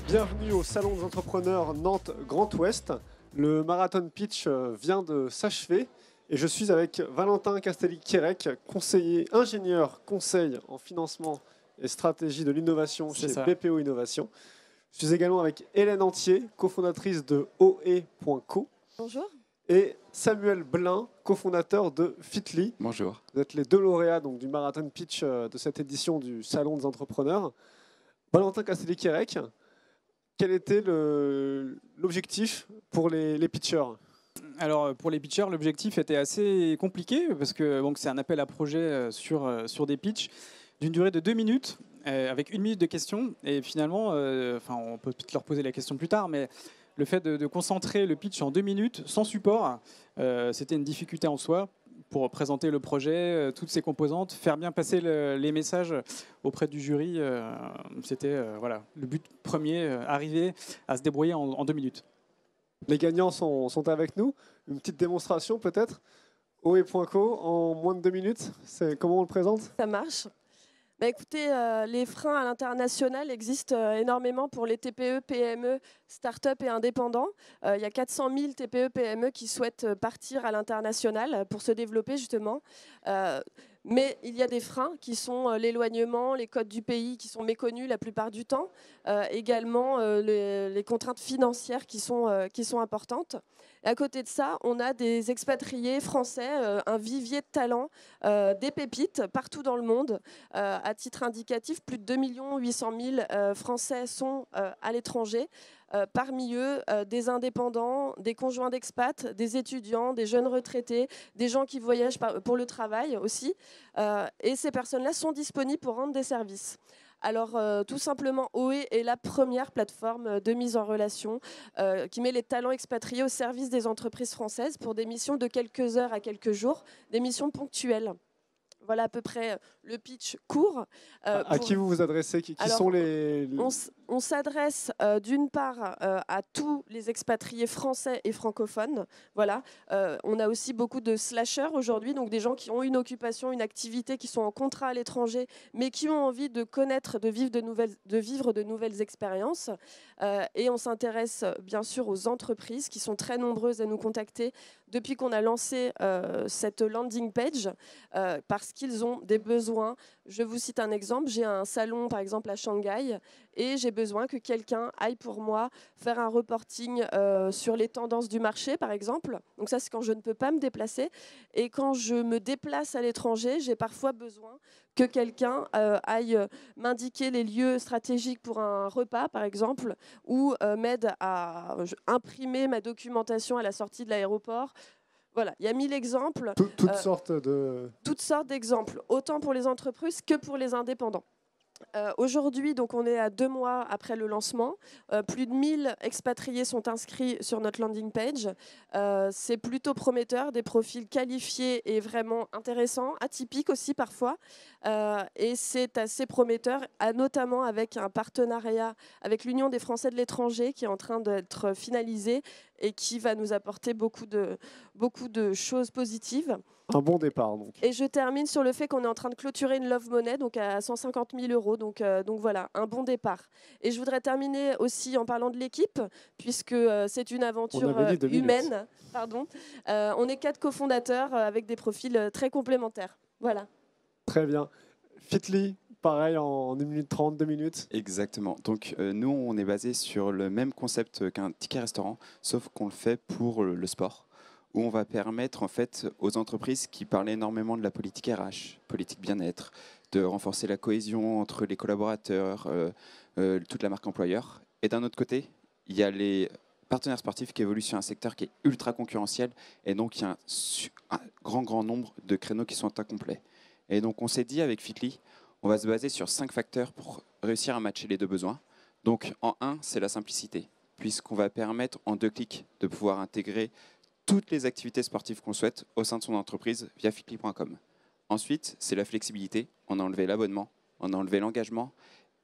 Bienvenue au Salon des entrepreneurs Nantes Grand Ouest. Le marathon pitch vient de s'achever et je suis avec Valentin Castelli-Quérec, conseiller, ingénieur conseil en financement et stratégie de l'innovation chez BPO Innovation. Je suis également avec Hélène Antier, cofondatrice de OE.co. Bonjour. Et Samuel Blin, cofondateur de Fitly. Bonjour. Vous êtes les deux lauréats donc, du marathon pitch de cette édition du Salon des entrepreneurs. Valentin Castelli-Quérec, quel était l'objectif pour les pitchers ? Alors pour les pitchers, l'objectif était assez compliqué parce que c'est un appel à projet sur des pitchs d'une durée de 2 minutes avec 1 minute de questions. Et finalement, on peut peut-être leur poser la question plus tard, mais le fait de concentrer le pitch en 2 minutes sans support, c'était une difficulté en soi pour présenter le projet, toutes ses composantes, faire bien passer les messages auprès du jury. C'était le but premier, arriver à se débrouiller en 2 minutes. Les gagnants sont avec nous. Une petite démonstration peut-être. OE.co en moins de 2 minutes. Comment on le présente ? Ça marche. Écoutez, les freins à l'international existent énormément pour les TPE, PME, start-up et indépendants. Il y a 400 000 TPE, PME qui souhaitent partir à l'international pour se développer justement. Mais il y a des freins qui sont l'éloignement, les codes du pays qui sont méconnus la plupart du temps, également les contraintes financières qui sont importantes. Et à côté de ça, on a des expatriés français, un vivier de talents, des pépites partout dans le monde. À titre indicatif, plus de 2 800 000 Français sont à l'étranger. Parmi eux, des indépendants, des conjoints d'expats, des étudiants, des jeunes retraités, des gens qui voyagent pour le travail aussi. Et ces personnes-là sont disponibles pour rendre des services. Alors, tout simplement, OE est la première plateforme de mise en relation qui met les talents expatriés au service des entreprises françaises pour des missions de quelques heures à quelques jours, des missions ponctuelles. Voilà à peu près le pitch court. À qui vous vous adressez ? Qui sont les... On s'adresse d'une part à tous les expatriés français et francophones. Voilà. On a aussi beaucoup de slashers aujourd'hui, donc des gens qui ont une occupation, une activité, qui sont en contrat à l'étranger, mais qui ont envie de connaître, de vivre de nouvelles expériences. Et on s'intéresse bien sûr aux entreprises qui sont très nombreuses à nous contacter depuis qu'on a lancé cette landing page parce qu'ils ont des besoins. Je vous cite un exemple. J'ai un salon par exemple à Shanghai et j'ai besoin que quelqu'un aille pour moi faire un reporting sur les tendances du marché par exemple. Donc ça c'est quand je ne peux pas me déplacer. Et quand je me déplace à l'étranger, j'ai parfois besoin que quelqu'un aille m'indiquer les lieux stratégiques pour un repas par exemple ou m'aide à imprimer ma documentation à la sortie de l'aéroport. Voilà, il y a 1000 exemples. Toutes sortes d'exemples, autant pour les entreprises que pour les indépendants. Aujourd'hui, donc, on est à 2 mois après le lancement. Plus de 1000 expatriés sont inscrits sur notre landing page. C'est plutôt prometteur, des profils qualifiés et vraiment intéressants, atypiques aussi parfois. Et c'est assez prometteur, notamment avec un partenariat avec l'Union des Français de l'étranger qui est en train d'être finalisé et qui va nous apporter beaucoup de choses positives. Un bon départ, donc. Et je termine sur le fait qu'on est en train de clôturer une Love Money, donc à 150 000 €. Donc voilà, un bon départ. Et je voudrais terminer aussi en parlant de l'équipe, puisque c'est une aventure humaine. Pardon. On est 4 cofondateurs avec des profils très complémentaires. Voilà. Très bien. Fitly, pareil, en 1 minute 30, 2 minutes. Exactement. Donc nous, on est basé sur le même concept qu'un ticket restaurant, sauf qu'on le fait pour le sport, où on va permettre en fait aux entreprises qui parlent énormément de la politique RH, politique bien-être, de renforcer la cohésion entre les collaborateurs, toute la marque employeur. Et d'un autre côté, il y a les partenaires sportifs qui évoluent sur un secteur qui est ultra concurrentiel, et donc il y a un grand nombre de créneaux qui sont incomplets. Et donc on s'est dit avec Fitly, on va se baser sur 5 facteurs pour réussir à matcher les 2 besoins. Donc en 1, c'est la simplicité, puisqu'on va permettre en 2 clics de pouvoir intégrer toutes les activités sportives qu'on souhaite au sein de son entreprise via fitly.com. Ensuite, c'est la flexibilité. On a enlevé l'abonnement, on a enlevé l'engagement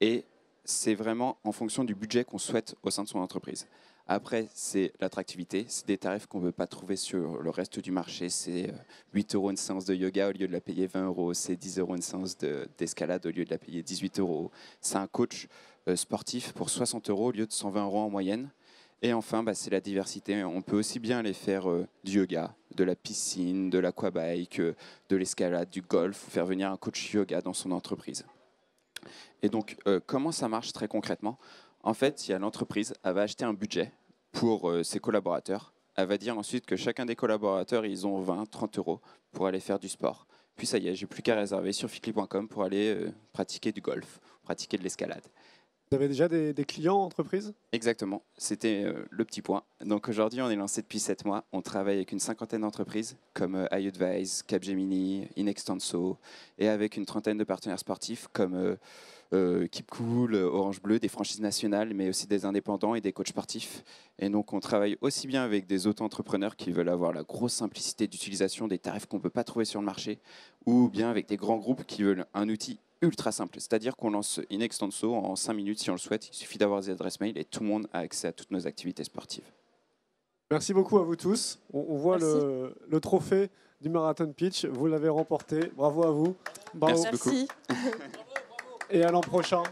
et c'est vraiment en fonction du budget qu'on souhaite au sein de son entreprise. Après, c'est l'attractivité. C'est des tarifs qu'on ne peut pas trouver sur le reste du marché. C'est 8 € une séance de yoga au lieu de la payer 20 €. C'est 10 € une séance d'escalade au lieu de la payer 18 €. C'est un coach sportif pour 60 € au lieu de 120 € en moyenne. Et enfin, c'est la diversité. On peut aussi bien aller faire du yoga, de la piscine, de l'aquabike, de l'escalade, du golf, ou faire venir un coach yoga dans son entreprise. Et donc, comment ça marche très concrètement? En fait, il y a l'entreprise, elle va acheter un budget pour ses collaborateurs. Elle va dire ensuite que chacun des collaborateurs, ils ont 20, 30 € pour aller faire du sport. Puis ça y est, j'ai plus qu'à réserver sur fitly.com pour aller pratiquer du golf, pratiquer de l'escalade. Vous avez déjà des clients entreprises? Exactement, c'était le petit point. Donc aujourd'hui, on est lancé depuis 7 mois. On travaille avec une 50aine d'entreprises comme iAdvise, Capgemini, Inextenso, et avec une 30aine de partenaires sportifs comme Keep Cool, Orange Bleu, des franchises nationales, mais aussi des indépendants et des coachs sportifs. Et donc on travaille aussi bien avec des auto-entrepreneurs qui veulent avoir la grosse simplicité d'utilisation, des tarifs qu'on ne peut pas trouver sur le marché, ou bien avec des grands groupes qui veulent un outil ultra simple, c'est-à-dire qu'on lance Inextenso en 5 minutes si on le souhaite. Il suffit d'avoir des adresses mail et tout le monde a accès à toutes nos activités sportives. Merci beaucoup à vous tous. On voit le trophée du Marathon Pitch. Vous l'avez remporté. Bravo à vous. Bravo. Merci beaucoup. Et à l'an prochain.